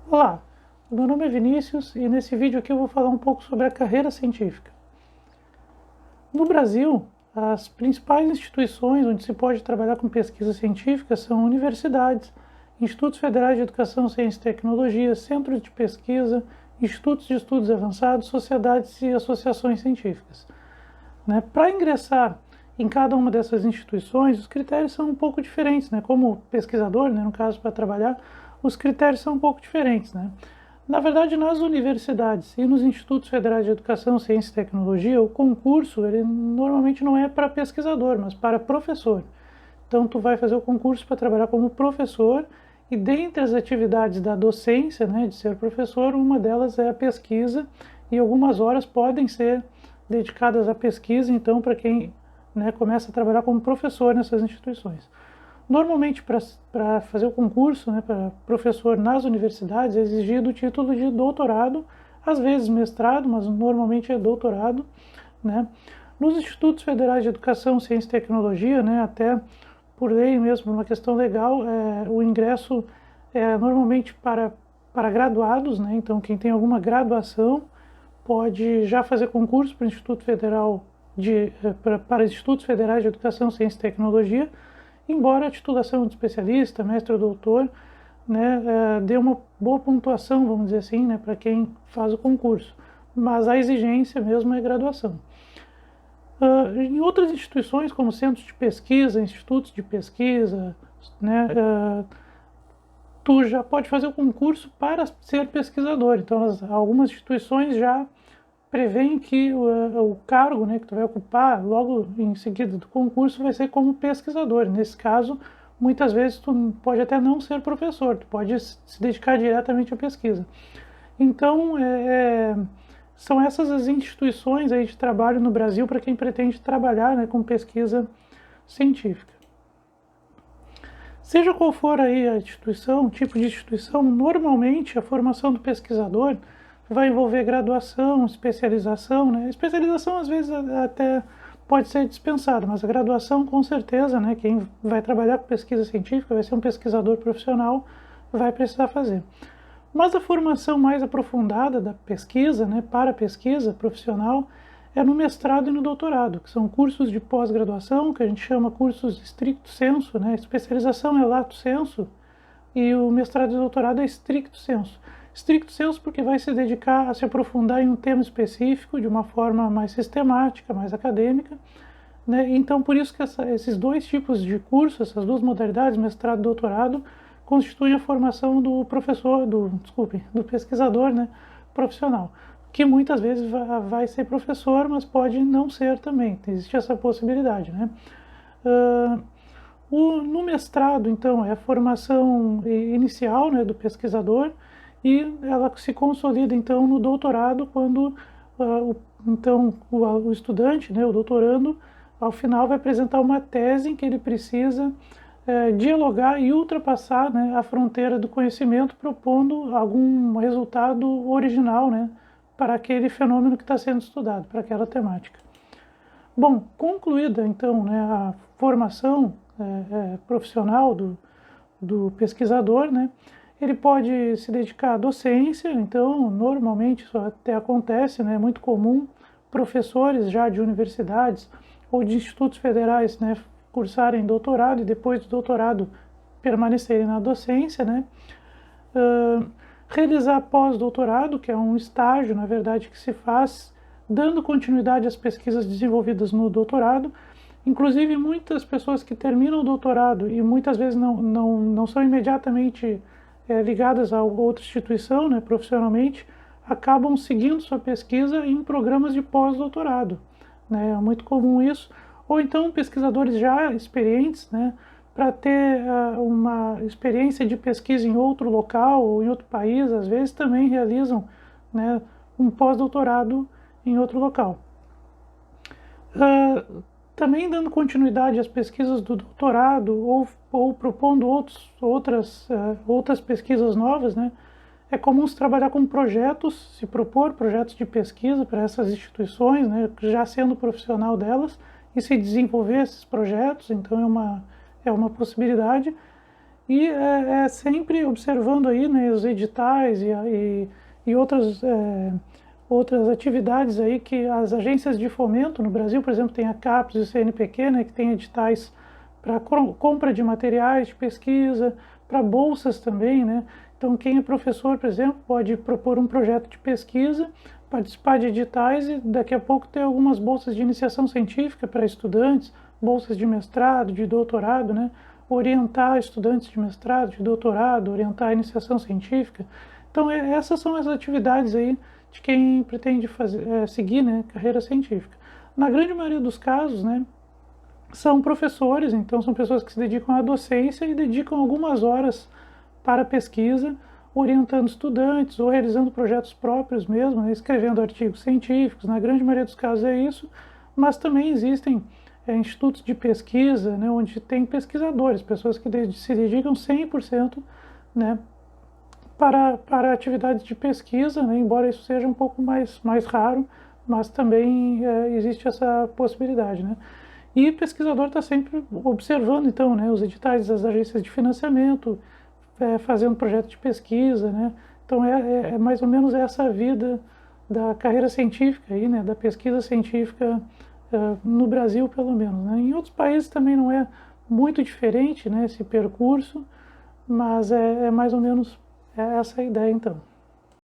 Olá, meu nome é Vinícius e nesse vídeo aqui eu vou falar um pouco sobre a carreira científica. No Brasil, as principais instituições onde se pode trabalhar com pesquisa científica são universidades, institutos federais de educação, ciência e tecnologia, centros de pesquisa, institutos de estudos avançados, sociedades e associações científicas. Para ingressar em cada uma dessas instituições, os critérios são um pouco diferentes. Como pesquisador, no caso, para trabalhar, os critérios são um pouco diferentes. Na verdade, nas universidades e nos institutos federais de educação, ciência e tecnologia, o concurso ele normalmente não é para pesquisador, mas para professor. Então, tu vai fazer o concurso para trabalhar como professor e dentre as atividades da docência, de ser professor, uma delas é a pesquisa e algumas horas podem ser dedicadas à pesquisa, então, para quem começa a trabalhar como professor nessas instituições. Normalmente, para fazer o concurso para professor nas universidades, é exigido o título de doutorado, às vezes mestrado, mas normalmente é doutorado. Nos institutos federais de educação, ciência e tecnologia, até por lei mesmo, uma questão legal, o ingresso é normalmente para graduados, então quem tem alguma graduação pode já fazer concurso para o Instituto Federal para institutos federais de educação, ciência e tecnologia, embora a titulação de especialista, mestre ou doutor, dê uma boa pontuação, vamos dizer assim, para quem faz o concurso. Mas a exigência mesmo é graduação. Em outras instituições, como centros de pesquisa, institutos de pesquisa, tu já pode fazer o concurso para ser pesquisador. Então, algumas instituições já prevêem que o cargo que tu vai ocupar logo em seguida do concurso vai ser como pesquisador. Nesse caso, muitas vezes tu pode até não ser professor, tu pode se dedicar diretamente à pesquisa. Então, são essas as instituições aí de trabalho no Brasil para quem pretende trabalhar com pesquisa científica. Seja qual for aí a instituição, o tipo de instituição, normalmente a formação do pesquisador vai envolver graduação, especialização. Especialização às vezes até pode ser dispensada, mas a graduação com certeza, quem vai trabalhar com pesquisa científica, vai ser um pesquisador profissional, vai precisar fazer. Mas a formação mais aprofundada da pesquisa, para a pesquisa profissional, é no mestrado e no doutorado, que são cursos de pós-graduação, que a gente chama cursos stricto sensu, especialização é lato sensu, e o mestrado e doutorado é stricto sensu. Stricto sensu porque vai se dedicar a se aprofundar em um tema específico de uma forma mais sistemática, mais acadêmica. Então, por isso que esses dois tipos de curso, essas duas modalidades, mestrado e doutorado, constituem a formação do do pesquisador profissional, que muitas vezes vai ser professor, mas pode não ser também, existe essa possibilidade. No mestrado, então, é a formação inicial do pesquisador, e ela se consolida, então, no doutorado, quando o estudante, o doutorando, ao final vai apresentar uma tese em que ele precisa dialogar e ultrapassar a fronteira do conhecimento, propondo algum resultado original para aquele fenômeno que está sendo estudado, para aquela temática. Bom, concluída então a formação profissional do pesquisador, ele pode se dedicar à docência. Então, normalmente isso até acontece, é muito comum professores já de universidades ou de institutos federais cursarem doutorado e depois do doutorado permanecerem na docência, realizar pós-doutorado, que é um estágio, na verdade, que se faz dando continuidade às pesquisas desenvolvidas no doutorado. Inclusive, muitas pessoas que terminam o doutorado e muitas vezes não são imediatamente ligadas a outra instituição, profissionalmente, acabam seguindo sua pesquisa em programas de pós-doutorado. É muito comum isso. Ou então pesquisadores já experientes, para ter uma experiência de pesquisa em outro local ou em outro país, às vezes também realizam um pós-doutorado em outro local. Também dando continuidade às pesquisas do doutorado ou propondo outras pesquisas novas, é comum se trabalhar com projetos, se propor projetos de pesquisa para essas instituições, já sendo profissional delas, e se desenvolver esses projetos. Então é uma possibilidade. E é sempre observando aí, né, os editais e outras atividades aí que as agências de fomento no Brasil, por exemplo, tem a CAPES e o CNPq, né, que tem editais para compra de materiais de pesquisa, para bolsas também, né? Então, quem é professor, por exemplo, pode propor um projeto de pesquisa, participar de editais e daqui a pouco ter algumas bolsas de iniciação científica para estudantes, bolsas de mestrado, de doutorado, né? Orientar estudantes de mestrado, de doutorado, orientar a iniciação científica. Então, essas são as atividades aí de quem pretende seguir, né, carreira científica. Na grande maioria dos casos, né, são professores, então são pessoas que se dedicam à docência e dedicam algumas horas para pesquisa, orientando estudantes ou realizando projetos próprios mesmo, né, escrevendo artigos científicos. Na grande maioria dos casos é isso, mas também existem institutos de pesquisa, né, onde tem pesquisadores, pessoas que se dedicam 100%, né, para atividades de pesquisa, né, embora isso seja um pouco mais raro, mas também existe essa possibilidade, né. E o pesquisador está sempre observando, então, né, os editais das agências de financiamento, fazendo projeto de pesquisa, né. Então, é mais ou menos essa a vida da carreira científica, aí, né, da pesquisa científica no Brasil, pelo menos, né. Em outros países também não é muito diferente, né, esse percurso, mas é mais ou menos essa a ideia, então.